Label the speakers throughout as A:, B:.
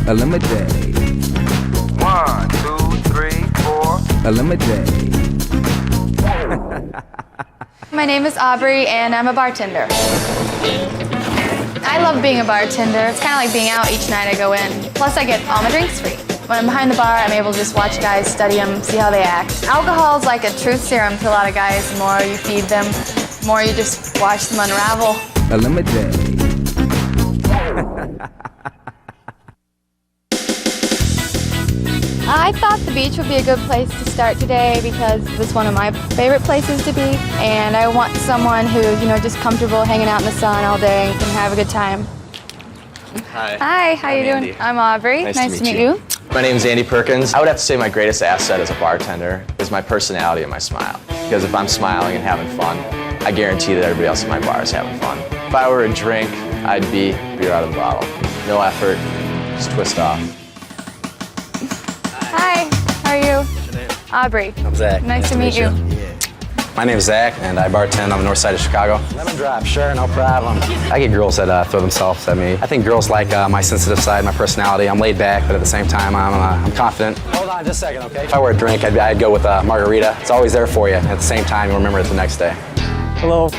A: ElimiDATE.
B: 1, 2, 3, 4.
A: ElimiDATE.
C: My name is Aubrey and I'm a bartender. I love being a bartender. It's kind of like being out each night I go in. Plus I get all my drinks free. When I'm behind the bar, I'm able to just watch guys, study them, see how they act. Alcohol is like a truth serum to a lot of guys. The more you feed them, the more you just watch them unravel.
A: ElimiDATE.
C: I thought the beach would be a good place to start today because it's one of my favorite places to be, and I want someone who's, just comfortable hanging out in the sun all day and can have a good time.
D: Hi.
C: Hi, how you doing?
D: Andy.
C: I'm Aubrey.
D: Nice to meet you. My name's Andy Perkins. I would have to say my greatest asset as a bartender is my personality and my smile. Because if I'm smiling and having fun, I guarantee that everybody else in my bar is having fun. If I were a drink, I'd be beer out of the bottle. No effort, just twist off.
C: Hi, how are you?
D: What's your name?
C: Aubrey.
D: I'm Zach.
C: Nice to meet you.
E: My name is Zach, and I bartend on the north side of Chicago. Lemon drop, sure, no problem. I get girls that throw themselves at me. I think girls like my sensitive side, my personality. I'm laid back, but at the same time, I'm confident. Hold on just a second, okay? If I were a drink, I'd go with a margarita. It's always there for you. At the same time, you'll remember it the next day.
F: Hello.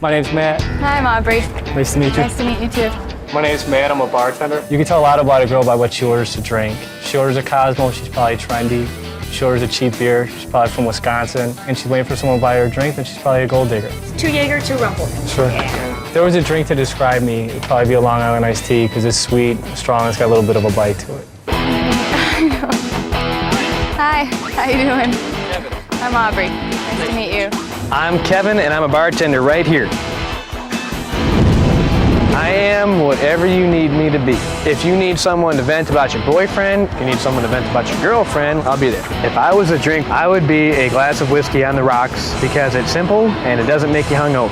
F: My name's Matt.
C: Hi, I'm Aubrey.
F: Nice to meet you.
C: Nice to meet you too.
F: My name's Matt. I'm a bartender. You can tell a lot about a girl by what she orders to drink. She orders a Cosmo, she's probably trendy. She orders a cheap beer, she's probably from Wisconsin. And she's waiting for someone to buy her a drink, then she's probably a gold digger.
G: 2 Jaeger, 2 Rumble.
F: Sure. If there was a drink to describe me, it'd probably be a Long Island iced tea because it's sweet, strong, it's got a little bit of a bite to it.
C: Hi, how you doing? Kevin. I'm Aubrey. Nice to meet you.
H: I'm Kevin, and I'm a bartender right here. I am whatever you need me to be. If you need someone to vent about your boyfriend, if you need someone to vent about your girlfriend, I'll be there. If I was a drink, I would be a glass of whiskey on the rocks because it's simple and it doesn't make you hungover.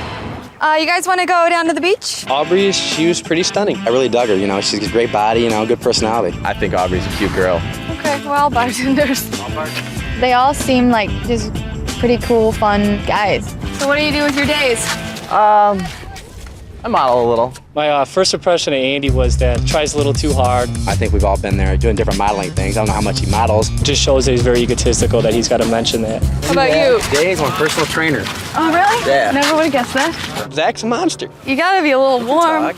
C: You guys want to go down to the beach?
E: Aubrey, she was pretty stunning. I really dug her, she's got a great body, good personality.
D: I think Aubrey's a cute girl.
C: Okay, we're all bartenders. They all seem like just pretty cool, fun guys. So what do you do with your days?
D: I model a little.
F: My first impression of Andy was that he tries a little too hard.
E: I think we've all been there doing different modeling things. I don't know how much he models.
F: It just shows that he's very egotistical that he's got to mention that.
C: How about you?
E: Days on personal trainer.
C: Oh, really?
E: Yeah.
C: Never would have guessed that.
H: Zach's a monster.
C: You gotta be a little warm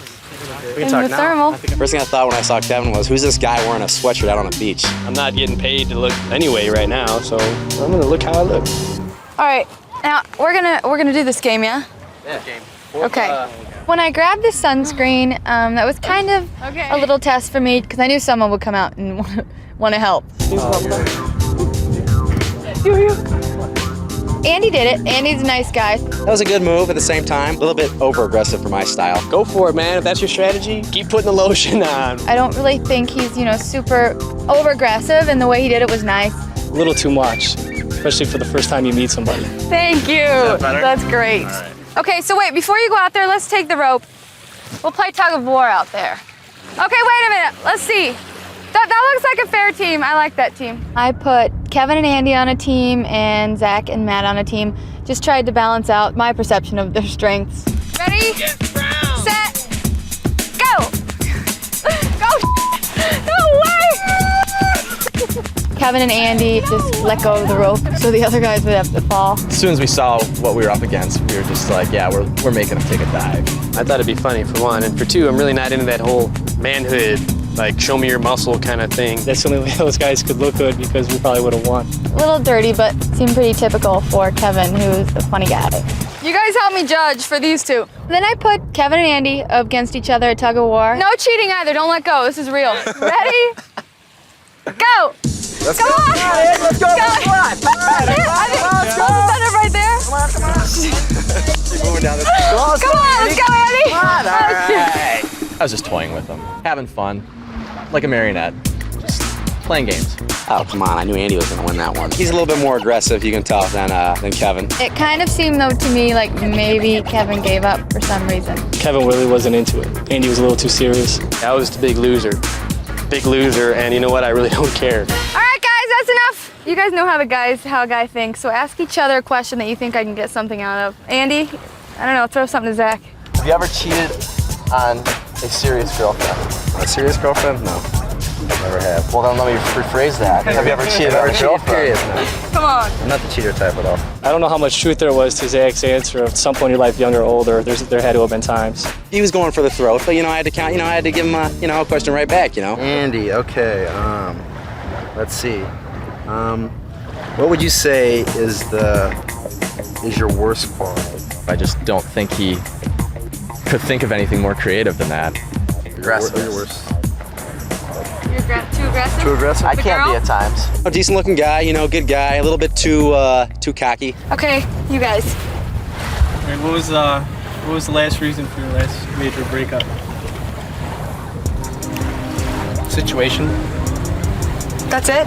C: in the thermal.
E: First thing I thought when I saw Kevin was, who's this guy wearing a sweatshirt out on the beach?
H: I'm not getting paid to look anyway right now, so I'm gonna look how I look.
C: All right, now we're gonna do this game, yeah?
D: Yeah.
C: Okay. When I grabbed the sunscreen, that was kind of a little test for me because I knew someone would come out and want to help. Andy did it. Andy's a nice guy.
E: That was a good move at the same time. A little bit over-aggressive for my style.
H: Go for it, man. If that's your strategy, keep putting the lotion on.
C: I don't really think he's, super over-aggressive, and the way he did it was nice.
F: A little too much, especially for the first time you meet somebody.
C: Thank you. That's great. All right. Okay, so wait, before you go out there, let's take the rope. We'll play tug of war out there. Okay, wait a minute. Let's see. That looks like a fair team. I like that team. I put Kevin and Andy on a team and Zach and Matt on a team. Just tried to balance out my perception of their strengths. Ready? Set. Go. Go. No way. Kevin and Andy just let go of the rope so the other guys would have to fall.
D: As soon as we saw what we were up against, we were just like, yeah, we're making them take a dive.
H: I thought it'd be funny for one, and for two, I'm really not into that whole manhood, like show me your muscle kind of thing.
F: That's the only way those guys could look good because we probably would have won.
C: A little dirty, but seemed pretty typical for Kevin, who's a funny guy. You guys help me judge for these two. Then I put Kevin and Andy against each other at tug of war. No cheating either, don't let go, this is real. Ready? Go!
D: Let's
C: Come
D: go.
C: on!
D: Let's go! Let's go!
C: Let's go! Right there?
D: Come on. Keep moving down this.
C: Come on, let's go, Andy!
D: Come on, all right. I was just toying with them, having fun, like a marionette, just playing games.
E: Oh, come on, I knew Andy was gonna win that one. He's a little bit more aggressive, you can tell, than Kevin.
C: It kind of seemed, though, to me like maybe Kevin gave up for some reason.
F: Kevin really wasn't into it. Andy was a little too serious.
H: I was the big loser. Big loser, and you know what? I really don't care.
C: All right, guys, that's enough. You guys know how a guy thinks, so ask each other a question that you think I can get something out of. Andy, I don't know, throw something to Zach.
D: Have you ever cheated on a serious girlfriend?
E: A serious girlfriend? No. Never have.
D: Well, then let me rephrase that. Have you ever cheated on your girlfriend?
C: Come on.
E: I'm not the cheater type at all.
F: I don't know how much truth there was to Zach's answer. At some point in your life, younger or older, there had to have been times.
E: He was going for the throat, but I had to count. I had to give him a question right back. Andy, okay. Let's see. What would you say is your worst quality?
D: I just don't think he could think of anything more creative than that.
E: Aggressive. Your worst.
C: You're too aggressive?
E: Too aggressive?
D: I can be at times.
E: A decent looking guy, good guy, a little bit too cocky.
C: Okay, you guys.
G: All right, what was the last reason for your last major breakup?
H: Situation.
C: That's it?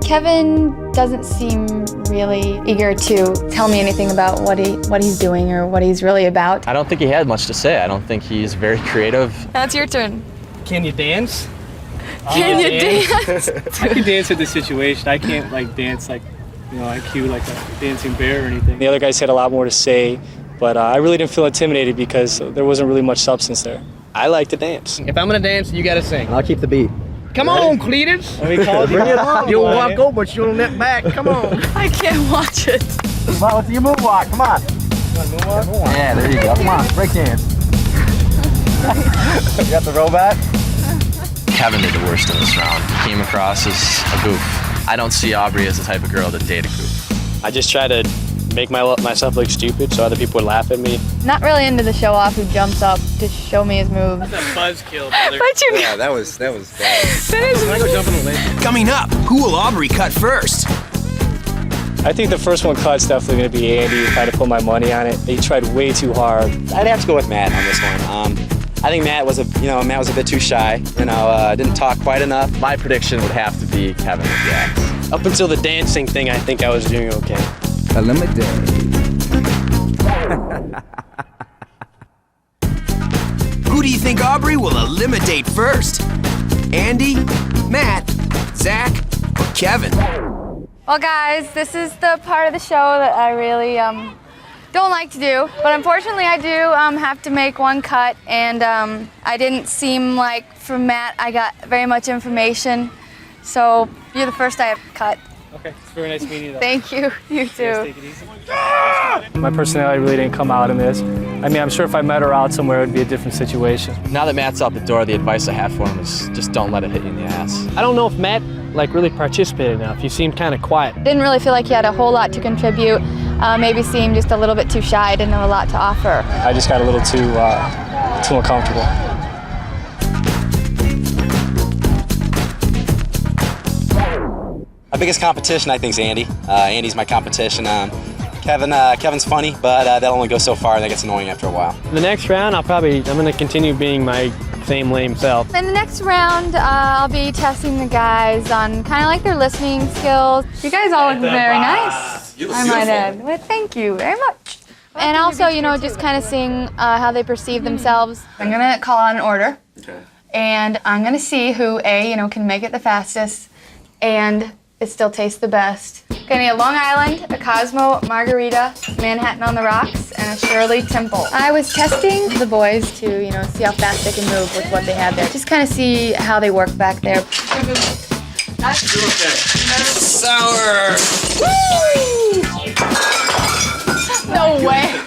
C: Kevin doesn't seem really eager to tell me anything about what he's doing or what he's really about.
D: I don't think he had much to say. I don't think he's very creative.
C: That's your turn.
G: Can you dance?
C: Can you dance?
G: I can dance with the situation. I can't dance like IQ like a dancing bear or anything.
F: The other guys had a lot more to say, but I really didn't feel intimidated because there wasn't really much substance there. I like to dance.
H: If I'm gonna dance, you gotta sing.
E: I'll keep the beat.
H: Come on, Cletus.
F: Let me call
H: Bring it on. You'll walk over, but you'll nip back. Come on.
C: I can't watch it.
E: Come on, let's do your moonwalk. Come on. Yeah, there you go. Come on, break dance. You got the robot?
D: Kevin did the worst in this round. He came across as a goof. I don't see Aubrey as the type of girl to date a goof.
F: I just try to make myself look stupid so other people would laugh at me.
C: Not really into the show off who jumps up to show me his moves.
G: That's a buzzkill, brother.
C: But you
E: Yeah, that was bad.
A: Coming up, who will Aubrey cut first?
F: I think the first one cut's definitely going to be Andy if I had to put my money on it. He tried way too hard.
E: I'd have to go with Matt on this one. I think Matt was a bit too shy. Didn't talk quite enough.
D: My prediction would have to be Kevin with the axe.
F: Up until the dancing thing, I think I was doing okay.
A: ElimiDATE. Who do you think Aubrey will eliminate first? Andy, Matt, Zach, or Kevin?
C: Well, guys, this is the part of the show that I really don't like to do, but unfortunately I do have to make one cut, and I didn't seem like from Matt I got very much information, so you're the first I have cut.
G: Okay, it's very nice meeting you though.
C: Thank you, you too.
G: Take it easy.
F: My personality really didn't come out in this. I mean, I'm sure if I met her out somewhere, it would be a different situation.
D: Now that Matt's out the door, the advice I have for him is just don't let it hit you in the ass.
H: I don't know if Matt really participated enough. He seemed kind of quiet.
C: Didn't really feel like he had a whole lot to contribute. Maybe seemed just a little bit too shy, didn't have a lot to offer.
F: I just got a little too uncomfortable.
E: My biggest competition, I think, is Andy. Andy's my competition. Kevin's funny, but that'll only go so far, and that gets annoying after a while.
H: The next round, I'm gonna continue being my same lame self.
C: In the next round, I'll be testing the guys on kind of like their listening skills. You guys all look very nice. I might add. Well, thank you very much. And also, just kind of seeing how they perceive themselves. I'm gonna call out an order. Okay. And I'm gonna see who can make it the fastest, and it still tastes the best. Gonna need a Long Island, a Cosmo Margarita, Manhattan on the Rocks, and a Shirley Temple. I was testing the boys to, see how fast they can move with what they have there. Just kind of see how they work back there.
A: Sour!
C: No way.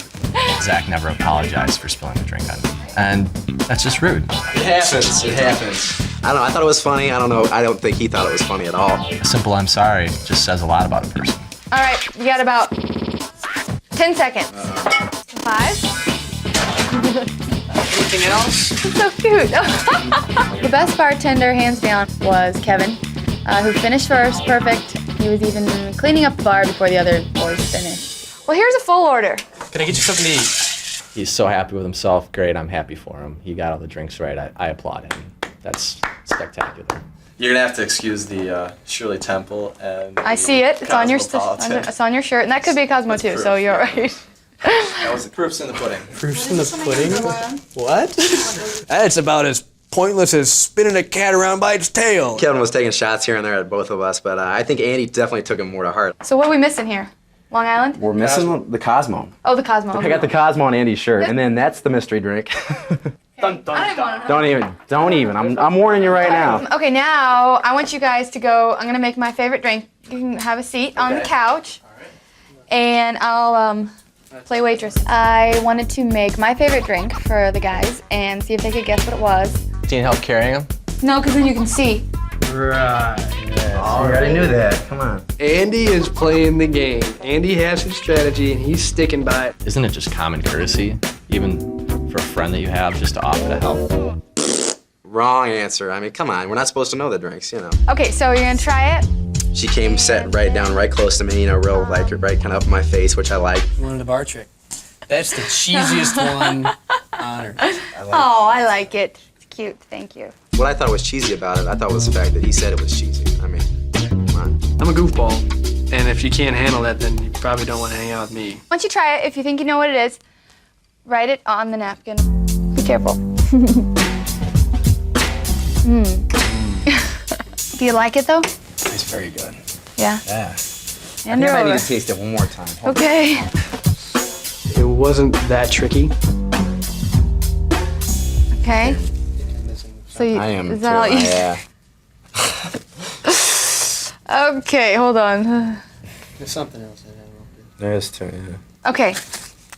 D: Zach never apologized for spilling the drink on me. And that's just rude.
E: It happens. I don't know, I thought it was funny. I don't think he thought it was funny at all.
D: A simple I'm sorry just says a lot about a person.
C: All right, you got about 10 seconds. 5.
H: Anything else?
C: So cute. The best bartender, hands down, was Kevin, who finished first, perfect. He was even cleaning up the bar before the other boys finished. Well, here's a full order.
H: Can I get you something to eat?
D: He's so happy with himself. Great, I'm happy for him. He got all the drinks right. I applaud him. That's spectacular. You're gonna have to excuse the Shirley Temple and
C: I see it. It's on your shirt, and that could be a Cosmo too. So you're right.
D: That was the proof's in the pudding.
H: Proofs in the pudding? What?
A: That's about as pointless as spinning a cat around by its tail.
E: Kevin was taking shots here and there at both of us, but I think Andy definitely took him more to heart.
C: So what are we missing here? Long Island?
E: We're missing the Cosmo.
C: Oh, the Cosmo.
E: I got the Cosmo on Andy's shirt, and then that's the mystery drink. Don't even. I'm warning you right now.
C: Okay, now I want you guys to go. I'm gonna make my favorite drink. You can have a seat on the couch, and I'll play waitress. I wanted to make my favorite drink for the guys and see if they could guess what it was.
D: Do you need help carrying them?
C: No, because then you can see.
H: Right.
E: I already knew that. Come on.
H: Andy is playing the game. Andy has his strategy, and he's sticking by it.
D: Isn't it just common courtesy, even for a friend that you have, just to offer to help?
E: Wrong answer. I mean, come on. We're not supposed to know the drinks, you know.
C: Okay, so you're gonna try it.
E: She came, sat right down, right close to me, you know, real, like, right kind of up in my face, which I like.
I: Wanted a bar trick. That's the cheesiest one on earth.
C: I like it. It's cute. Thank you.
E: What I thought was cheesy about it, I thought was the fact that he said it was cheesy. I mean, come on.
H: I'm a goofball, and if you can't handle that, then you probably don't want to hang out with me.
C: Once you try it, if you think you know what it is, write it on the napkin. Be careful. Do you like it though?
E: It's very good.
C: Yeah.
E: Yeah.
C: And
E: I
C: over.
E: need to taste it one more time.
C: Okay.
H: It wasn't that tricky.
C: Okay. So you,
E: I am
C: is that all you?
E: yeah.
C: Okay, hold on.
I: There's something else in there.
E: There is too, yeah.
C: Okay.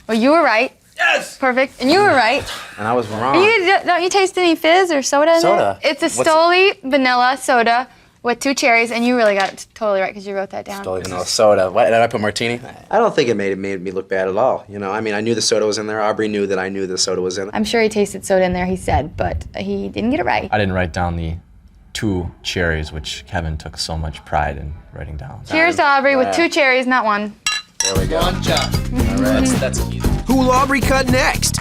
C: Well, you were right. Yes. Perfect. And you were right.
E: And I was wrong.
C: Don't you taste any fizz or soda in
E: Soda?
C: it? It's a
E: What's
C: Stoli vanilla soda with 2 cherries, and you really got it totally right because you wrote that down.
E: Stoli vanilla soda. What, did I put martini? I don't think it made me look bad at all. You know, I mean, I knew the soda was in there. Aubrey knew that I knew the soda was in it.
C: I'm sure he tasted soda in there, he said, but he didn't get it right.
D: I didn't write down the 2 cherries, which Kevin took so much pride in writing down.
C: Cheers to Aubrey with 2 cherries, not 1.
E: There we go.
I: Good job.
E: All right.
D: That's easy.
A: Who will Aubrey cut next?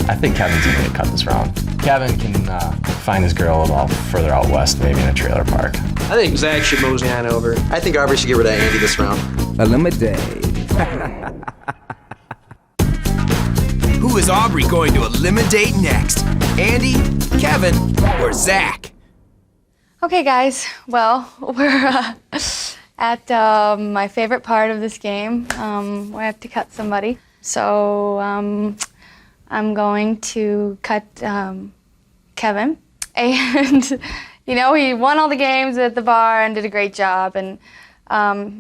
D: I think Kevin's gonna get cut this round. Kevin can find his girl a little further out west, maybe in a trailer park.
H: I think Zach should mosey on over.
E: I think Aubrey should get rid of Andy this round.
A: ElimiDATE. Who is Aubrey going to eliminate next? Andy, Kevin, or Zach?
C: Okay, guys. Well, we're at my favorite part of this game. We have to cut somebody. So I'm going to cut Kevin. And, you know, he won all the games at the bar and did a great job. And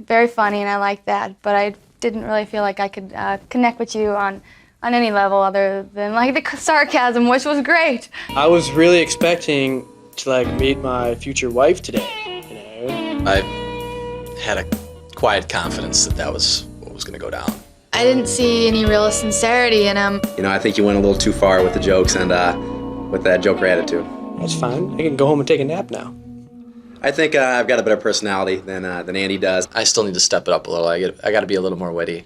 C: very funny, and I like that. But I didn't really feel like I could connect with you on any level other than, like, the sarcasm, which was great.
H: I was really expecting to, like, meet my future wife today, you know?
D: I had a quiet confidence that that was what was gonna go down.
C: I didn't see any real sincerity in him.
E: You know, I think you went a little too far with the jokes and with that joker attitude.
H: That's fine. I can go home and take a nap now.
E: I think I've got a better personality than Andy does.
D: I still need to step it up a little. I gotta be a little more witty.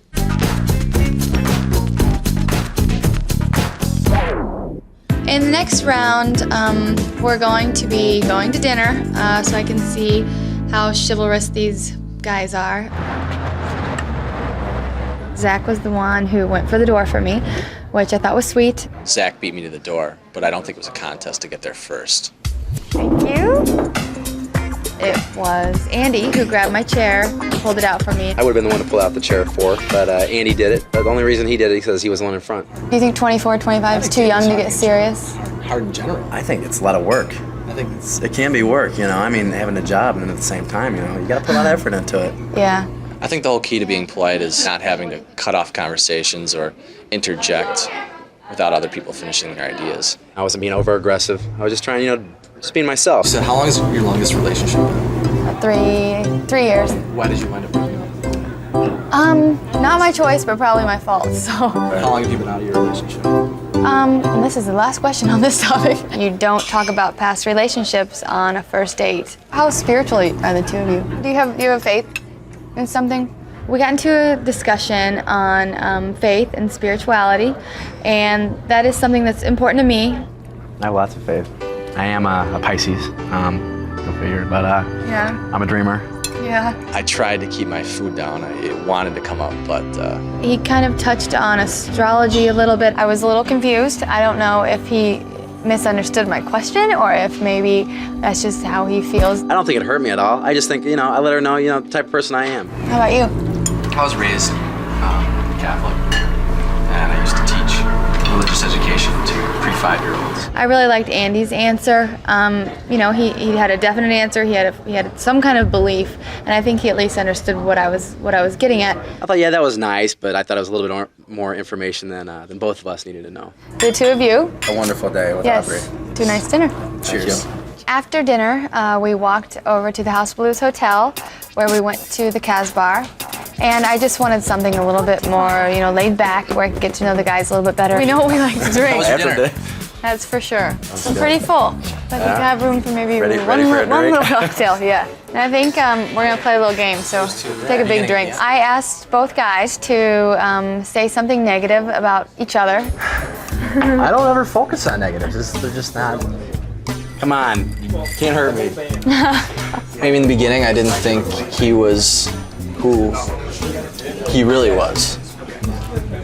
C: In the next round, we're going to be going to dinner so I can see how chivalrous these guys are. Zach was the one who went for the door for me, which I thought was sweet.
D: Zach beat me to the door, but I don't think it was a contest to get there first.
C: Thank you. It was Andy who grabbed my chair, pulled it out for me.
E: I would have been the one to pull out the chair for, but Andy did it. But the only reason he did it is because he was the one in front.
C: Do you think 24, 25 is too young to get serious?
D: Hard in general.
E: I think it's a lot of work.
D: I think
E: It can be work, you know. I mean, having a job and then at the same time, you know, you got to put a lot of effort into it.
C: Yeah.
D: I think the whole key to being polite is not having to cut off conversations or interject without other people finishing their ideas.
E: I wasn't being over aggressive. I was just trying, you know, just being myself.
D: So how long is your longest relationship been?
C: 3 years.
D: Why did you wind up breaking up?
C: Not my choice, but probably my fault, so.
D: How long have you been out of your relationship?
C: And this is the last question on this topic. You don't talk about past relationships on a first date. How spiritually are the two of you? Do you have faith in something? We got into a discussion on faith and spirituality, and that is something that's important to me.
E: I have lots of faith. I am a Pisces, go figure, but
C: Yeah.
E: I'm a dreamer.
C: Yeah.
D: I tried to keep my food down. It wanted to come up, but
C: He kind of touched on astrology a little bit. I was a little confused. I don't know if he misunderstood my question or if maybe that's just how he feels.
E: I don't think it hurt me at all. I just think, you know, I let her know, you know, the type of person I am.
C: How about you?
D: I was raised Catholic, and I used to teach religious education to pre 5-year-olds.
C: I really liked Andy's answer. You know, he had a definite answer. He had some kind of belief, and I think he at least understood what I was getting at.
E: I thought, yeah, that was nice, but I thought it was a little bit more information than both of us needed to know.
C: The two of you.
D: A wonderful day with Aubrey.
C: To a nice dinner.
D: Cheers.
C: After dinner, we walked over to the House Blues Hotel, where we went to the Casbah. And I just wanted something a little bit more, you know, laid back, where I could get to know the guys a little bit better. We know what we like to drink.
D: How was your dinner?
C: That's for sure. I'm pretty full. I think I have room for maybe
D: Ready
C: one
D: for a
C: little
D: drink?
C: cocktail, yeah. And I think we're gonna play a little game, so take a big drink. I asked both guys to say something negative about each other.
D: I don't ever focus on negatives. They're just not.
E: Come on, can't hurt me.
D: Maybe in the beginning I didn't think he was who he really was.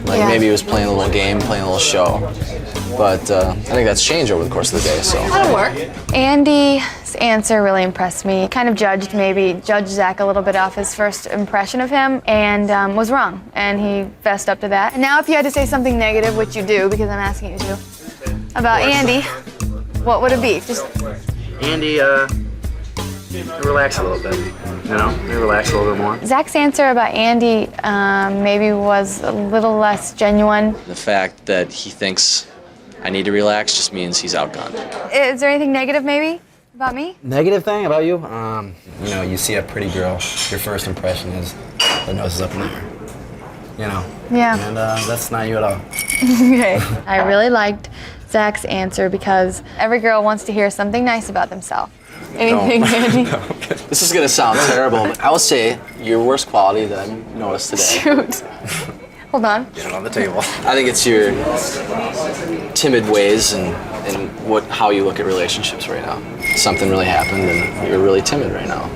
D: Like maybe he was playing a little game, playing a little show. But I think that's changed over the course of the day, so.
C: That'll work. Andy's answer really impressed me. Kind of judged Zach a little bit off his first impression of him, and was wrong. And he fessed up to that. And now if you had to say something negative, which you do, because I'm asking you to, about Andy, what would it be? Just
E: Andy, relax a little bit. You know, maybe relax a little bit more.
C: Zach's answer about Andy maybe was a little less genuine.
D: The fact that he thinks I need to relax just means he's outgunned.
C: Is there anything negative maybe about me?
E: Negative thing about you? You know, you see a pretty girl, your first impression is the nose is up in the air. You know?
C: Yeah.
E: And that's not you at all.
C: Okay. I really liked Zach's answer because every girl wants to hear something nice about themselves. Anything, Andy?
D: This is gonna sound terrible, but I will say your worst quality that I've noticed today.
C: Shoot. Hold on.
E: Get it on the table.
D: I think it's your timid ways and how you look at relationships right now. Something really happened and you're really timid right now.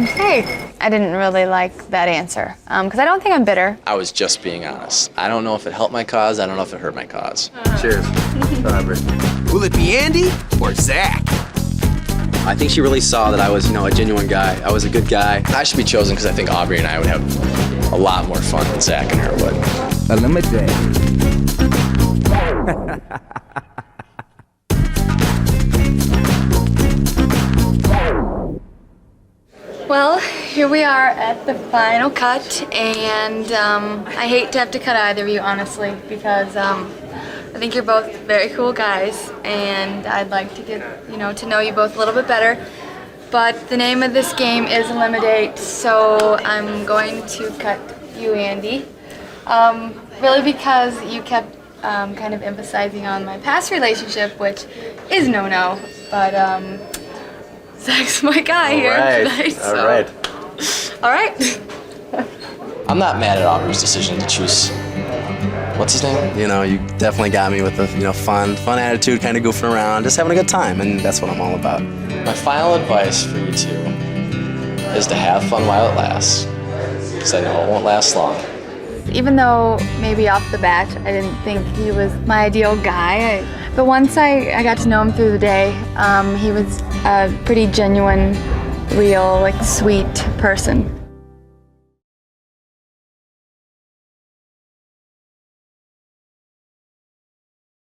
C: Okay. I didn't really like that answer because I don't think I'm bitter.
D: I was just being honest. I don't know if it helped my cause. I don't know if it hurt my cause.
E: Cheers.
A: Will it be Andy or Zach?
E: I think she really saw that I was, you know, a genuine guy. I was a good guy.
D: I should be chosen because I think Aubrey and I would have a lot more fun than Zach and her would.
A: ElimiDATE.
C: Well, here we are at the final cut, and I hate to have to cut either of you, honestly, because I think you're both very cool guys, and I'd like to get to know you both a little bit better. But the name of this game is ElimiDATE, so I'm going to cut you, Andy. Really because you kept kind of emphasizing on my past relationship, which is no-no, but Zach's my guy here tonight. So. All right.
D: I'm not mad at Aubrey's decision to choose. What's his name?
E: You know, you definitely got me with the, fun attitude, kind of goofing around, just having a good time, and that's what I'm all about.
D: My final advice for you two is to have fun while it lasts, because I know it won't last long.
C: Even though maybe off the bat I didn't think he was my ideal guy, but once I got to know him through the day, he was a pretty genuine, real, sweet person.